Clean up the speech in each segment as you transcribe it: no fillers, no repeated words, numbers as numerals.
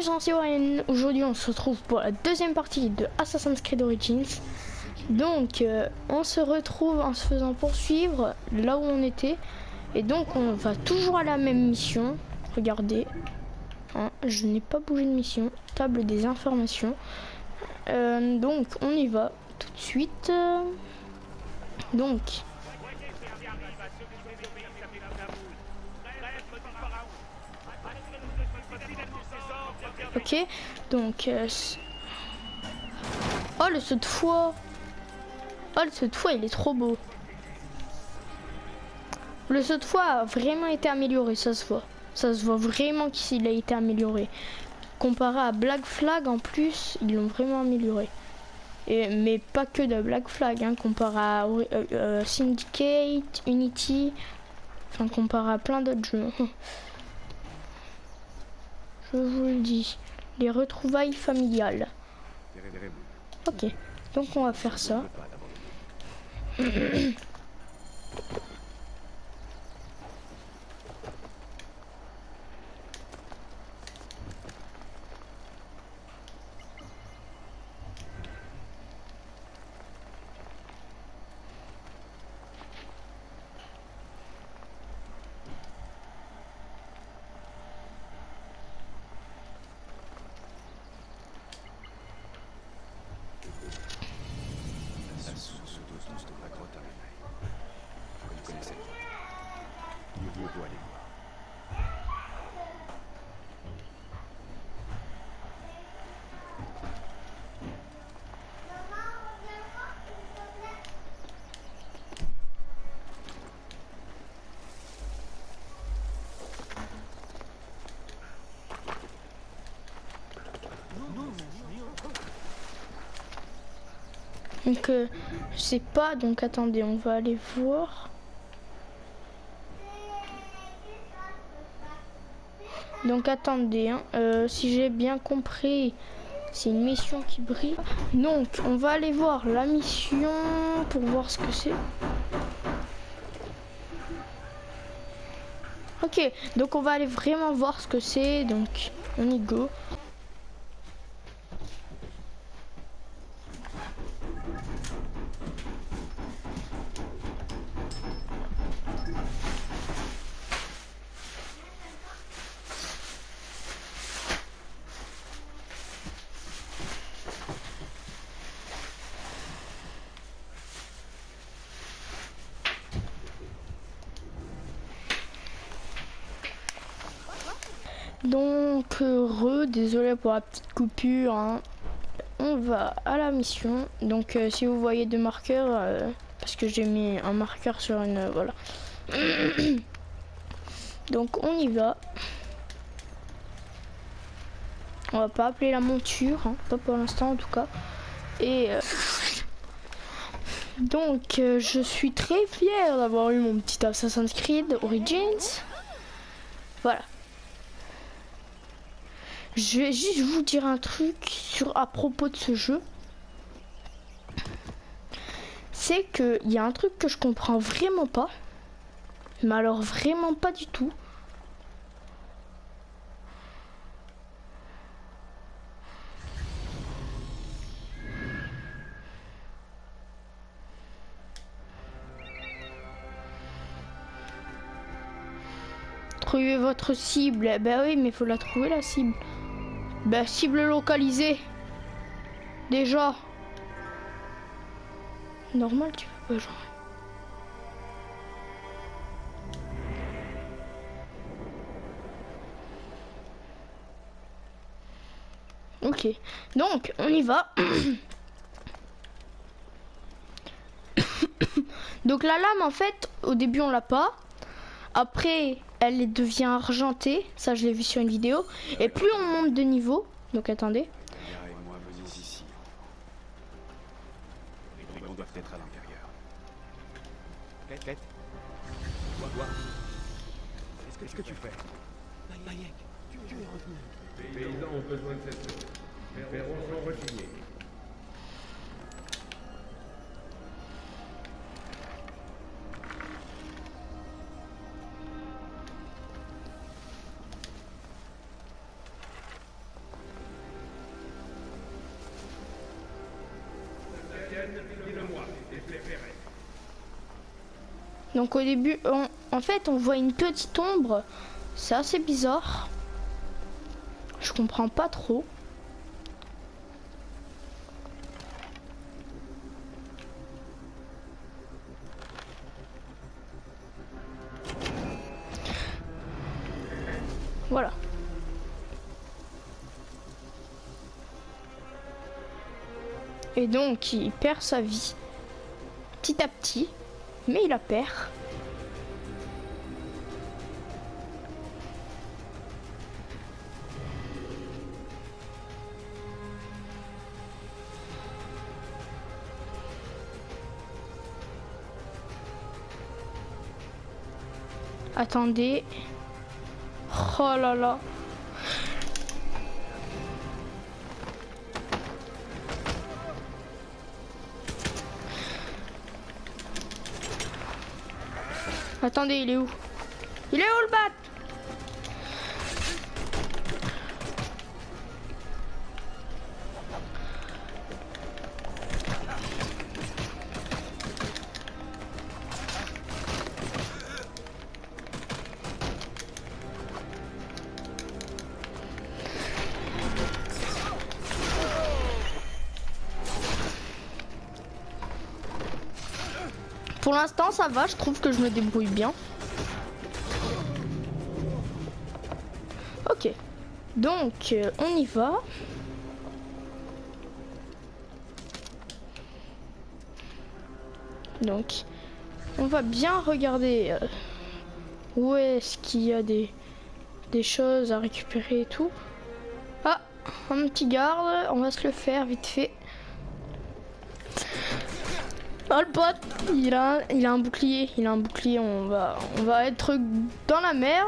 les gens, c'est Warren. Aujourd'hui, on se retrouve pour la deuxième partie de Assassin's Creed Origins. Donc, on se retrouve en se faisant poursuivre là où on était. Et donc, on va toujours à la même mission. Regardez, hein, je n'ai pas bougé de mission. Table des informations. Donc, on y va tout de suite. Donc... Ok, donc... Oh, le saut de foi! Oh, le saut de foi, il est trop beau. Le saut de foi a vraiment été amélioré, ça se voit. Ça se voit vraiment qu'il a été amélioré. Comparé à Black Flag, en plus, ils l'ont vraiment amélioré. Mais pas que de Black Flag, hein, comparé à Syndicate, Unity, enfin comparé à plein d'autres jeux. Je vous le dis, les retrouvailles familiales. Ok, donc on va faire ça. Donc je sais pas, donc attendez, on va aller voir. Donc attendez, hein, si j'ai bien compris, c'est une mission qui brille. Donc on va aller voir la mission pour voir ce que c'est. Ok, donc on va aller vraiment voir ce que c'est, donc on y go. Donc désolé pour la petite coupure, hein. On va à la mission. Donc si vous voyez deux marqueurs, parce que j'ai mis un marqueur sur une... voilà. Donc on y va. On va pas appeler la monture, hein, pas pour l'instant en tout cas. Et donc je suis très fière d'avoir eu mon petit Assassin's Creed Origins. Voilà. Je vais juste vous dire un truc à propos de ce jeu. C'est qu'il y a un truc que je comprends vraiment pas. Mais alors vraiment pas du tout. Trouvez votre cible. Ben oui, mais il faut la trouver la cible. Ben cible localisée. Déjà. Normal, tu peux pas genre. Ok, donc on y va. Donc la lame en fait, au début on l'a pas. Après elle devient argentée, ça je l'ai vu sur une vidéo. Et plus on monte de niveau, donc attendez. Moi, venez ici. Les brigands doivent être à l'intérieur. Quête. Toi. Qu'est-ce que tu fais? Bayek, tu es revenu. Les paysans ont besoin de cette zone. Les ferrons sont rechignés. Donc au début, en fait, on voit une petite ombre. C'est assez bizarre. Je comprends pas trop. Voilà. Et donc, il perd sa vie petit à petit, mais il la perd. Attendez. Oh là là. Attendez, il est où? Il est où le bat? Pour l'instant, ça va, je trouve que je me débrouille bien. Ok, donc on y va. Donc, on va bien regarder où est-ce qu'il y a des choses à récupérer et tout. Ah, un petit garde, on va se le faire vite fait. Oh le pote, il a un bouclier, on va être dans la merde.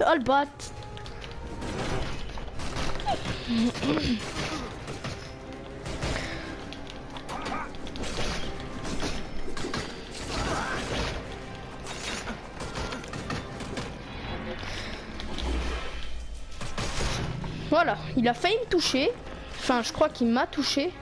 Oh le bot. Voilà, il a failli me toucher. Enfin, je crois qu'il m'a touché.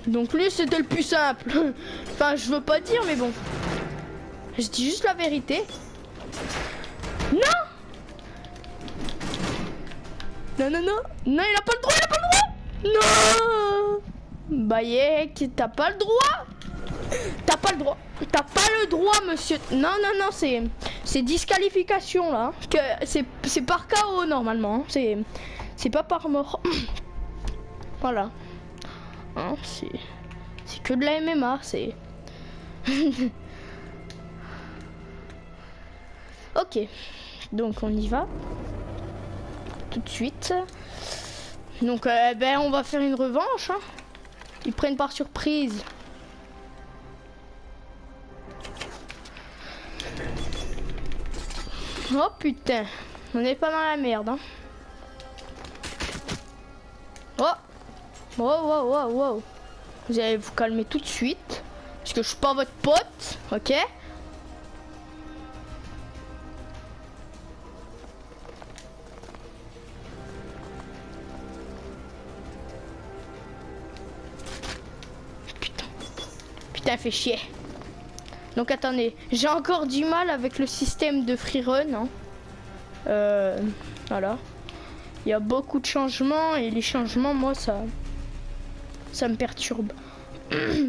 Donc lui, c'était le plus simple. Enfin, je veux pas dire, mais bon. Je dis juste la vérité. Non! Non, non, non. Non, il a pas le droit, il a pas le droit! Non! Bayek, t'as pas le droit! T'as pas le droit! T'as pas le droit, monsieur! Non, non, non, c'est disqualification, là. Que c'est par KO, normalement. C'est pas par mort. Voilà. Hein, c'est que de la MMA, c'est... Ok. Donc, on y va. Tout de suite. Donc, ben, on va faire une revanche. Hein. Ils prennent par surprise. Oh putain, on n'est pas dans la merde. Hein. Oh, wow, wow, wow. Vous allez vous calmer tout de suite. Parce que je suis pas votre pote, ok? Putain, fait chier. Donc attendez, j'ai encore du mal avec le système de free run. Hein. Voilà. Il y a beaucoup de changements et les changements, moi, ça me perturbe.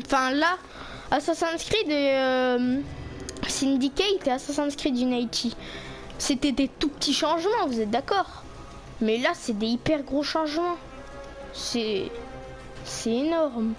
Enfin là, Assassin's Creed et Syndicate et Assassin's Creed Unity, c'était des tout petits changements, vous êtes d'accord? Mais là, c'est des hyper gros changements. C'est énorme.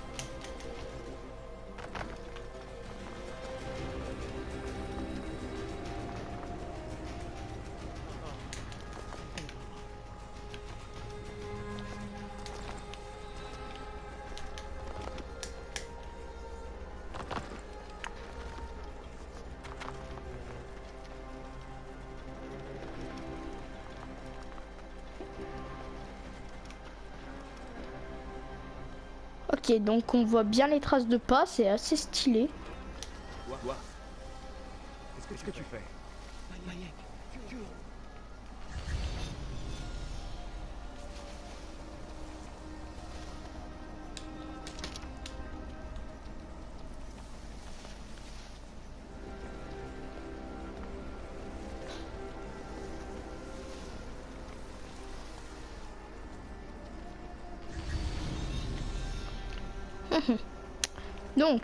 Ok, donc on voit bien les traces de pas, c'est assez stylé. Quoi? Qu'est-ce que tu fais? Bayek, tu... Donc,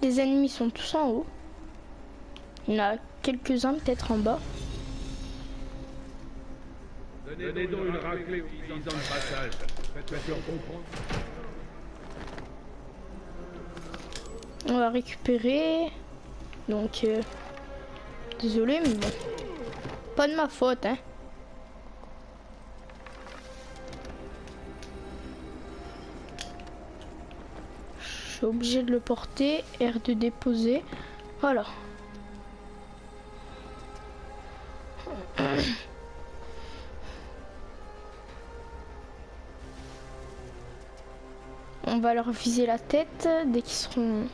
les ennemis sont tous en haut. Il y en a quelques-uns peut-être en bas. Donnez donc une raclée aux paysans de passage. Faites-leur comprendre. On va récupérer. Donc, désolé, mais bon. Pas de ma faute, hein. Je suis obligé de le porter. R de déposer. Voilà. On va leur viser la tête dès qu'ils seront...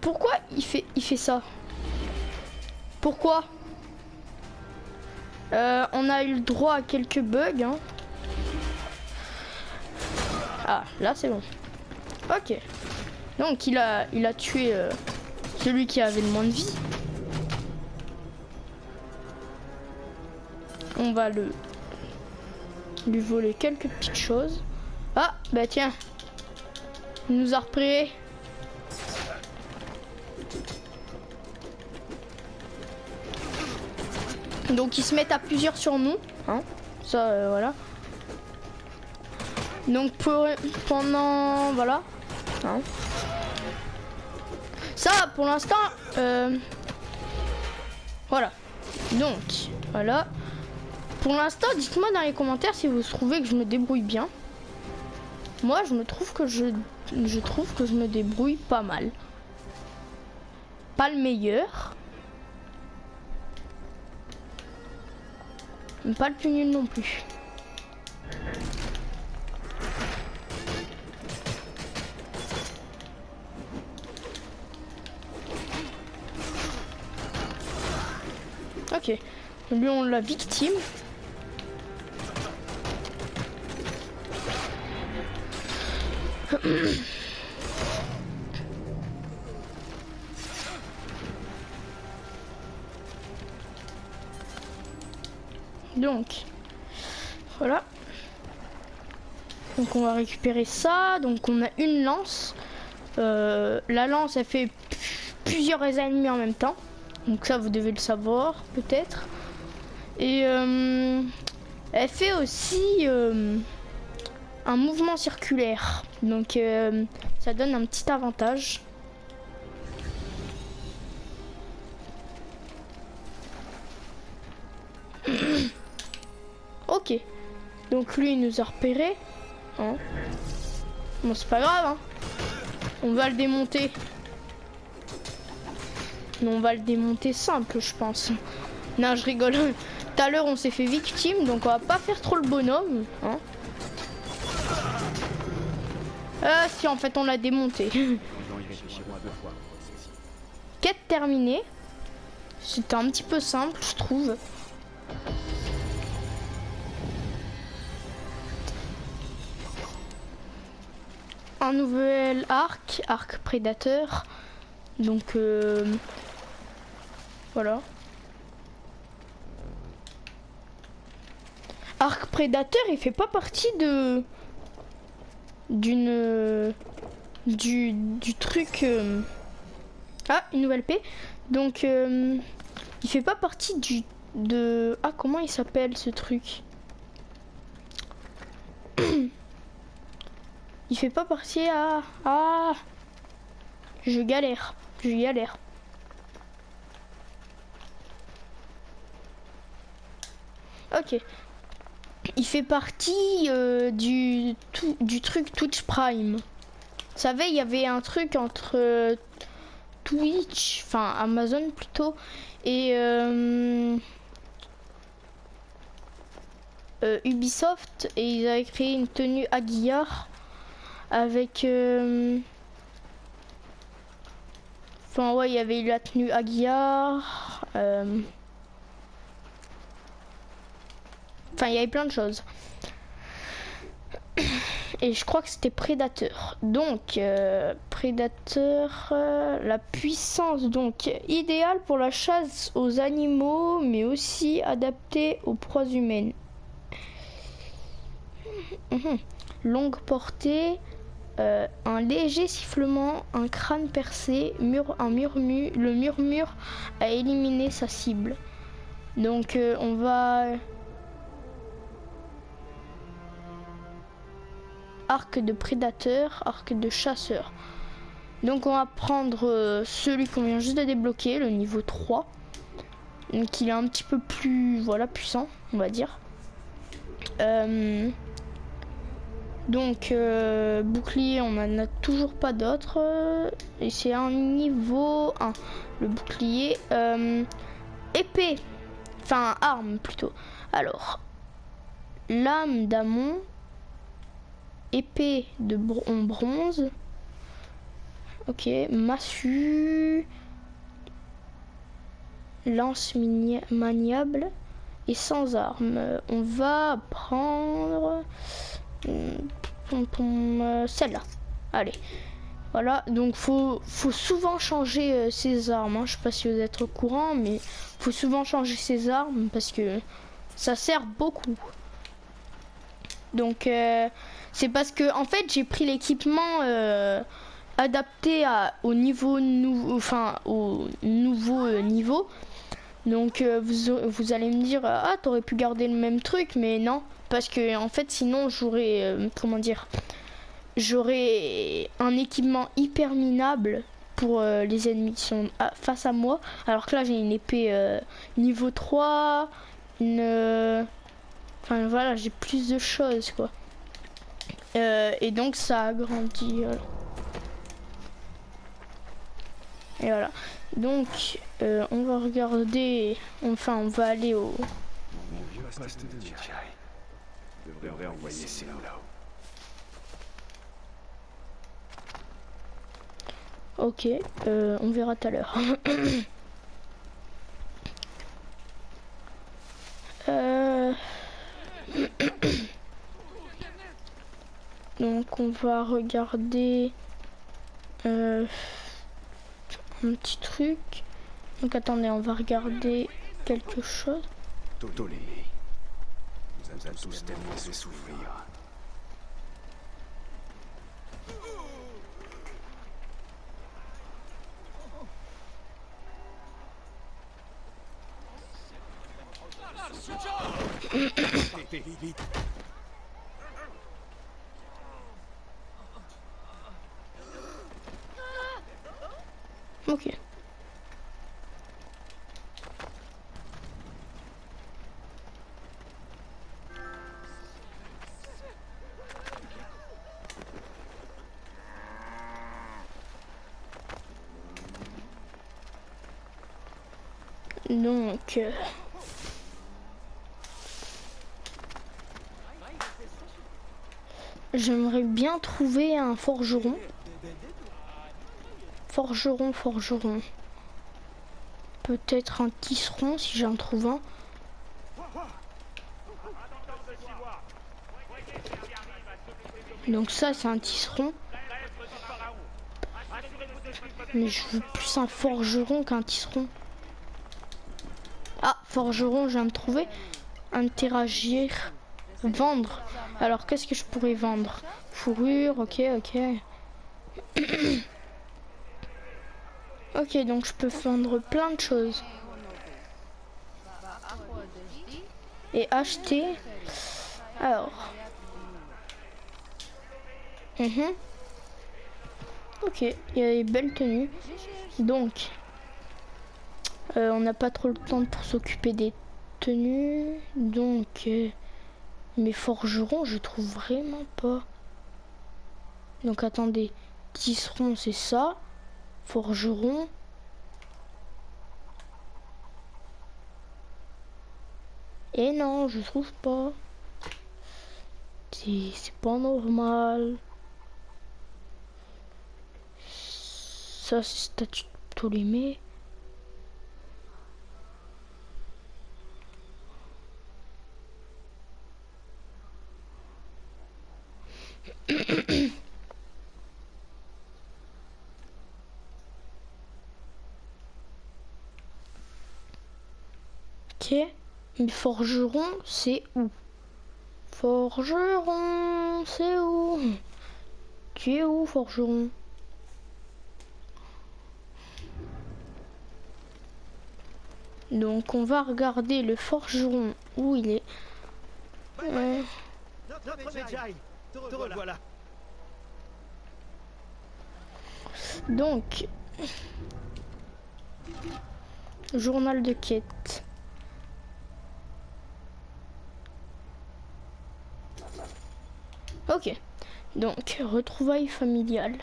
Pourquoi il fait ça? Pourquoi? On a eu le droit à quelques bugs, hein. Ah, là c'est bon. Ok. Donc il a tué celui qui avait le moins de vie. On va lui voler quelques petites choses. Ah, bah tiens. Il nous a repéré. Donc ils se mettent à plusieurs sur nous, hein. Ça, voilà. Donc pendant, voilà, hein. Ça, pour l'instant, voilà. Donc, voilà. Pour l'instant, dites-moi dans les commentaires si vous trouvez que je me débrouille bien. Moi, je trouve que je me débrouille pas mal. Pas le meilleur. Mais pas le plus nul non plus. Ok. Lui, on l'a victime. Donc, voilà. Donc on va récupérer ça. Donc on a une lance. La lance, elle fait plusieurs ennemis en même temps. Donc ça, vous devez le savoir, peut-être. Et elle fait aussi un mouvement circulaire. Donc ça donne un petit avantage. Ok. Donc lui, il nous a repéré. Hein. Bon, c'est pas grave. Hein. On va le démonter. Mais on va le démonter simple, je pense. Non, je rigole. Tout à l'heure, on s'est fait victime, donc on va pas faire trop le bonhomme. Hein. Si, en fait, on l'a démonté. Quête terminée. C'était un petit peu simple, je trouve. Un nouvel arc prédateur. Donc voilà. Arc prédateur, il fait pas partie du truc. Ah, une nouvelle paix. Donc il fait pas partie ah, comment il s'appelle ce truc? Il fait pas partie à... Ah, je galère. Je galère. Ok. Il fait partie du truc Twitch Prime. Vous savez, il y avait un truc entre Twitch, enfin Amazon plutôt, et Ubisoft, et ils avaient créé une tenue Aguillard avec... Enfin ouais, il y avait eu la tenue Aguillard. Enfin, il y avait plein de choses. Et je crois que c'était Predator. Donc, Predator, la puissance, donc idéale pour la chasse aux animaux, mais aussi adaptée aux proies humaines. Longue portée, un léger sifflement, un crâne percé, le murmure a éliminé sa cible. Donc, on va... Arc de prédateur, arc de chasseur. Donc on va prendre celui qu'on vient juste de débloquer, le niveau 3. Donc il est un petit peu plus voilà, puissant, on va dire. Donc bouclier, on n'en a toujours pas d'autres. Et c'est un niveau 1. Le bouclier. Épée. Enfin arme plutôt. Alors. Lame d'amont. Épée en bronze. Ok, massue. Lance maniable. Et sans arme. On va prendre celle-là. Allez. Voilà, donc faut souvent changer ses armes. Hein. Je sais pas si vous êtes au courant, mais faut souvent changer ses armes parce que ça sert beaucoup. Donc c'est parce que en fait j'ai pris l'équipement adapté au niveau au nouveau niveau. Donc vous allez me dire ah t'aurais pu garder le même truc, mais non parce que en fait sinon j'aurais comment dire, j'aurais un équipement hyper minable pour les ennemis qui sont face à moi, alors que là j'ai une épée niveau 3, enfin voilà, j'ai plus de choses quoi. Et donc ça agrandit. Et voilà. Donc on va regarder. Enfin on va aller au. Mon vieux poste de Jedi. Devrait envoyer ces là-haut. Ok, on verra tout à l'heure. Donc on va regarder un petit truc. Donc attendez, on va regarder quelque chose. Ptolémée nous a tous tellement fait souffrir. Vite. Ok. Donc j'aimerais bien trouver un forgeron. Forgeron. Peut-être un tisseron si j'en trouve un. Donc ça c'est un tisseron. Mais je veux plus un forgeron qu'un tisseron. Ah, forgeron, je viens de trouver. Interagir. Vendre. Alors qu'est-ce que je pourrais vendre? Fourrure, ok. Ok, donc je peux vendre plein de choses. Et acheter. Alors. Mhm. Ok, il y a des belles tenues. Donc, on n'a pas trop le temps pour s'occuper des tenues. Donc, mes forgerons, je trouve vraiment pas. Donc, attendez. Tisserand, c'est ça. Forgeron. Et non, je trouve pas. C'est pas normal. Ça, c'est statue de Ptolémée. Ok. Mais forgeron, c'est où? Forgeron, c'est où? Tu es où, forgeron? Donc on va regarder le forgeron où il est. Notre Medjay, te revoilà. Donc, journal de quête. Ok, donc retrouvailles familiales.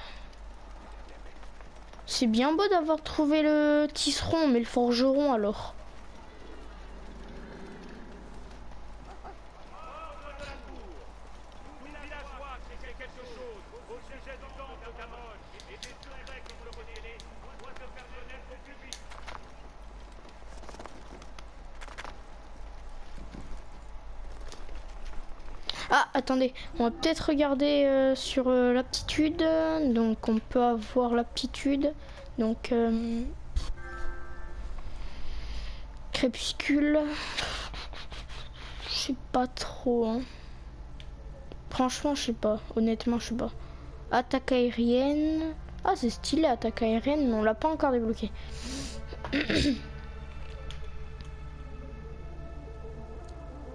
C'est bien beau d'avoir trouvé le tisseron, mais le forgeron alors. Tous les villageois criaient quelque chose au sujet du temple d'Amon et désiraient que vous le reniez, doit se faire connaître au plus vite. Ah, attendez, on va peut-être regarder sur l'aptitude. Donc on peut avoir l'aptitude. Donc crépuscule. Je sais pas trop. Hein. Franchement, je sais pas. Honnêtement, je sais pas. Attaque aérienne. Ah, c'est stylé, attaque aérienne, mais on l'a pas encore débloqué.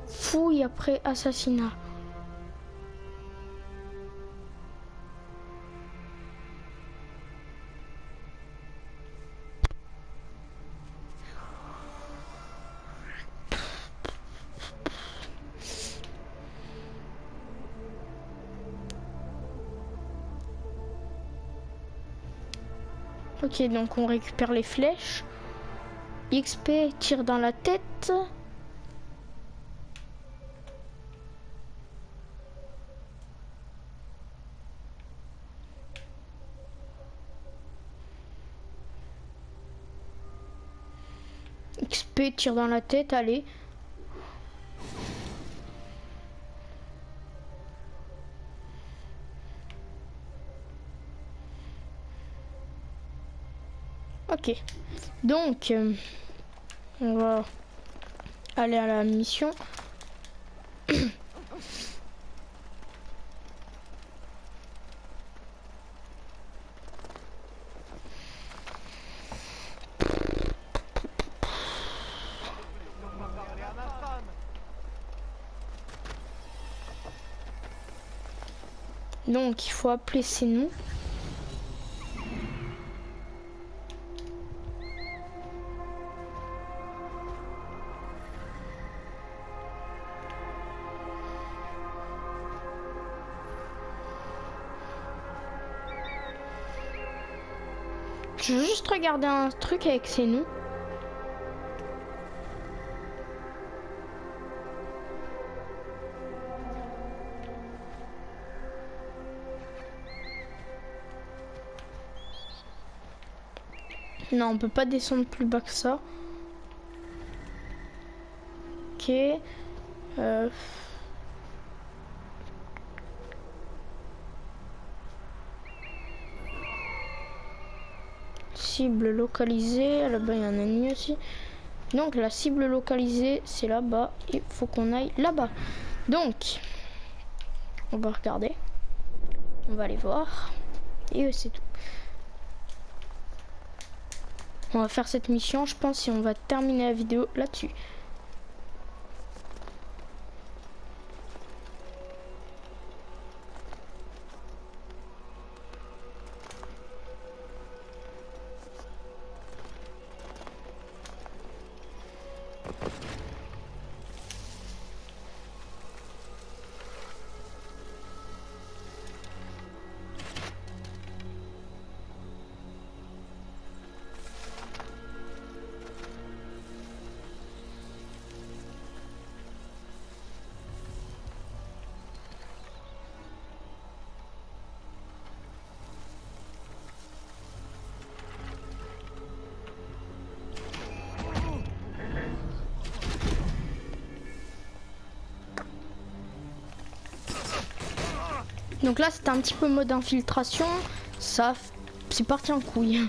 Fouille après assassinat. Ok, donc on récupère les flèches. XP, tire dans la tête. XP, tire dans la tête, allez. Ok, donc on va aller à la mission. Donc il faut appeler ces noms. Je veux juste regarder un truc avec ces noms. Non, on peut pas descendre plus bas que ça. Ok. Cible localisée. Là-bas, il y a un ennemi aussi. Donc, la cible localisée, c'est là-bas. Il faut qu'on aille là-bas. Donc, on va regarder. On va aller voir. Et c'est tout. On va faire cette mission, je pense, et on va terminer la vidéo là-dessus. Donc là c'était un petit peu mode infiltration, ça c'est parti en couille.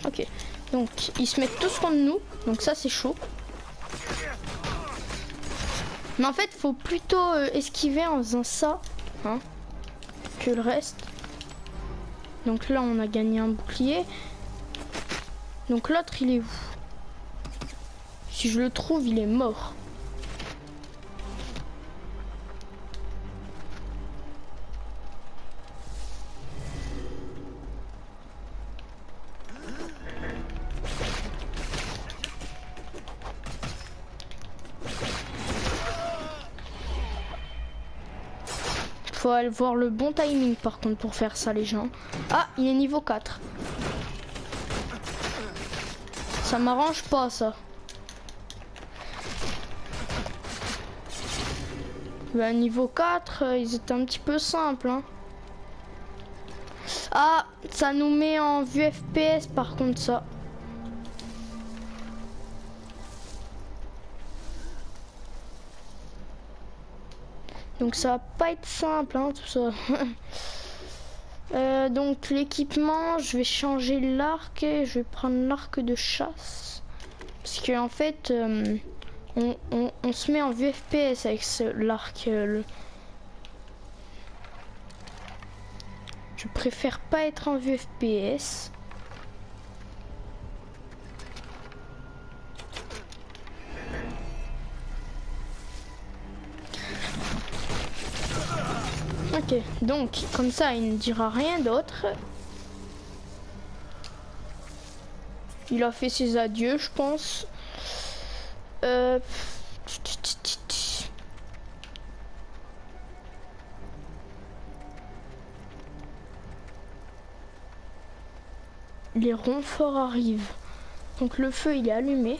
Ok, donc ils se mettent tous contre nous, donc ça c'est chaud. Mais en fait faut plutôt esquiver en faisant ça, hein, que le reste. Donc là on a gagné un bouclier. Donc l'autre il est où? Si je le trouve il est mort. Faut aller voir le bon timing par contre pour faire ça les gens. Ah, il est niveau 4. Ça m'arrange pas ça. Bah niveau 4, ils étaient un petit peu simples. Hein. Ah, ça nous met en vue FPS par contre ça. Donc ça va pas être simple hein, tout ça. Donc l'équipement, je vais changer l'arc et je vais prendre l'arc de chasse. Parce que en fait, on se met en vue FPS avec l'arc. Je préfère pas être en vue FPS. Ok, donc comme ça il ne dira rien d'autre. Il a fait ses adieux, je pense. Les renforts arrivent. Donc le feu il est allumé.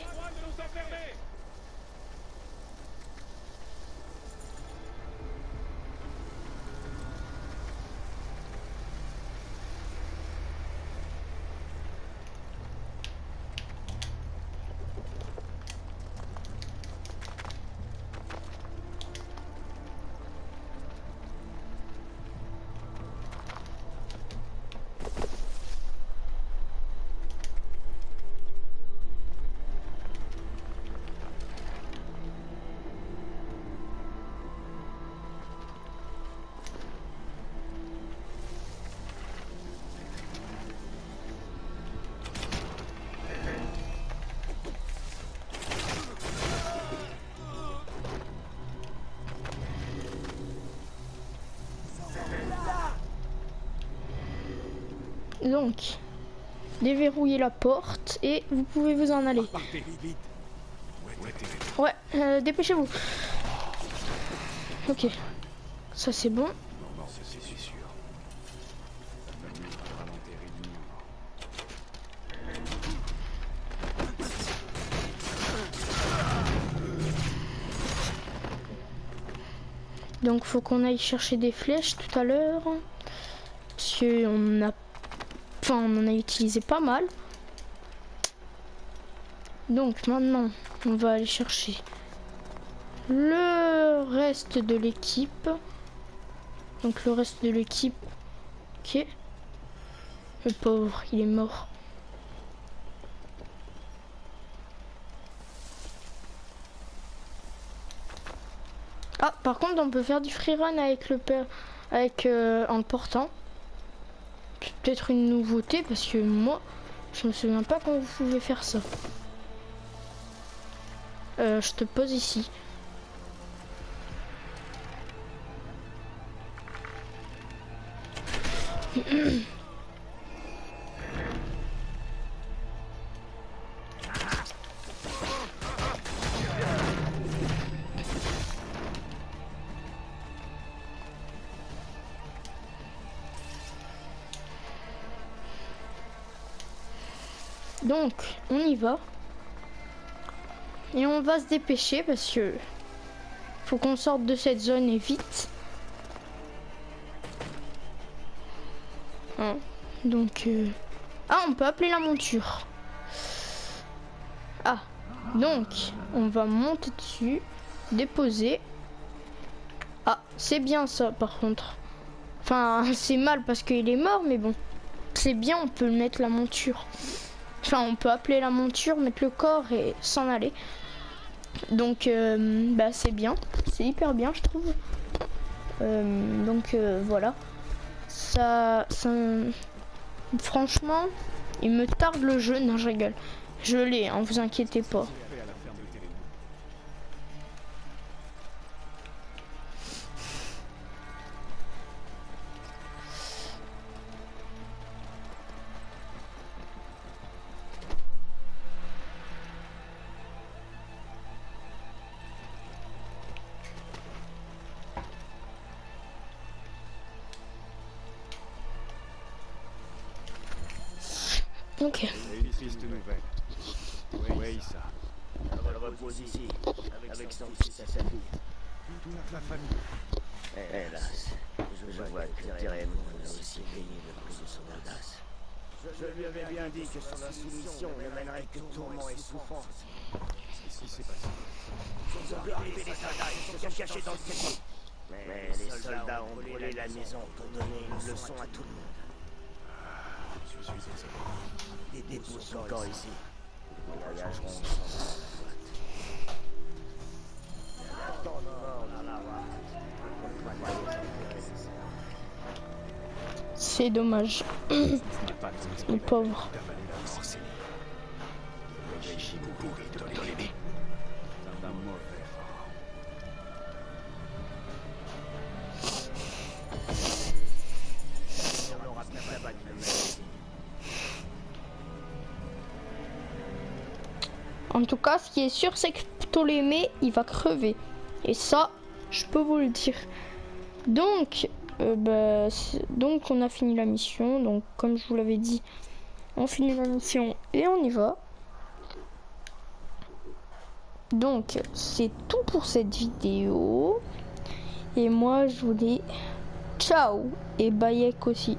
Donc, déverrouillez la porte et vous pouvez vous en aller. Ouais, dépêchez-vous. Ok, ça c'est bon. Non, c'est sûr. Donc faut qu'on aille chercher des flèches tout à l'heure. Parce qu'on a... Enfin, on en a utilisé pas mal. Donc maintenant, on va aller chercher le reste de l'équipe. Donc le reste de l'équipe. Ok. Le pauvre, il est mort. Ah, par contre, on peut faire du freerun avec le en le portant. C'est peut-être une nouveauté parce que moi, je me souviens pas qu'on pouvait faire ça. Je te pose ici. Donc, on y va. Et on va se dépêcher parce que faut qu'on sorte de cette zone et vite. Hein, donc, ah, on peut appeler la monture. Ah, donc, on va monter dessus, déposer. Ah, c'est bien ça par contre. Enfin, c'est mal parce qu'il est mort, mais bon. C'est bien, on peut mettre la monture. Enfin, on peut appeler la monture, mettre le corps et s'en aller. Donc, bah, c'est bien. C'est hyper bien, je trouve. Donc, voilà. Ça... Franchement, il me tarde le jeu. Non, je rigole. Je l'ai, hein, vous inquiétez pas. Fait à la ferme de Téléno. Ok. Et une triste nouvelle. Oui, ça. Elle repose ici, avec son fils et sa fille. Toute la famille. Hélas, je vois que Térémon a aussi payé le prix de son audace. Je lui avais bien dit que son insoumission ne mènerait que tourments et souffrances. Qu'est-ce qui s'est passé? Ils ont vu arriver des soldats, ils se sont cachés dans le cellier. Mais les soldats ont brûlé la maison pour donner une leçon à tout le monde. Je suis désolé. Les dépôts sont encore ici. Ils voyageront sans boîte. Tant de morts dans la rade. C'est dommage. Ce n'est pas les esprits Le pauvre. d'avaler la sorcellerie. Le régime pourri de Ptolémée. C'est un mauvais pharaon. On aura bien abattu le mec. En tout cas, ce qui est sûr, c'est que Ptolémée, il va crever. Et ça, je peux vous le dire. Donc, donc on a fini la mission. Donc, comme je vous l'avais dit, on finit la mission et on y va. Donc, c'est tout pour cette vidéo. Et moi, je vous dis ciao et Bayek aussi.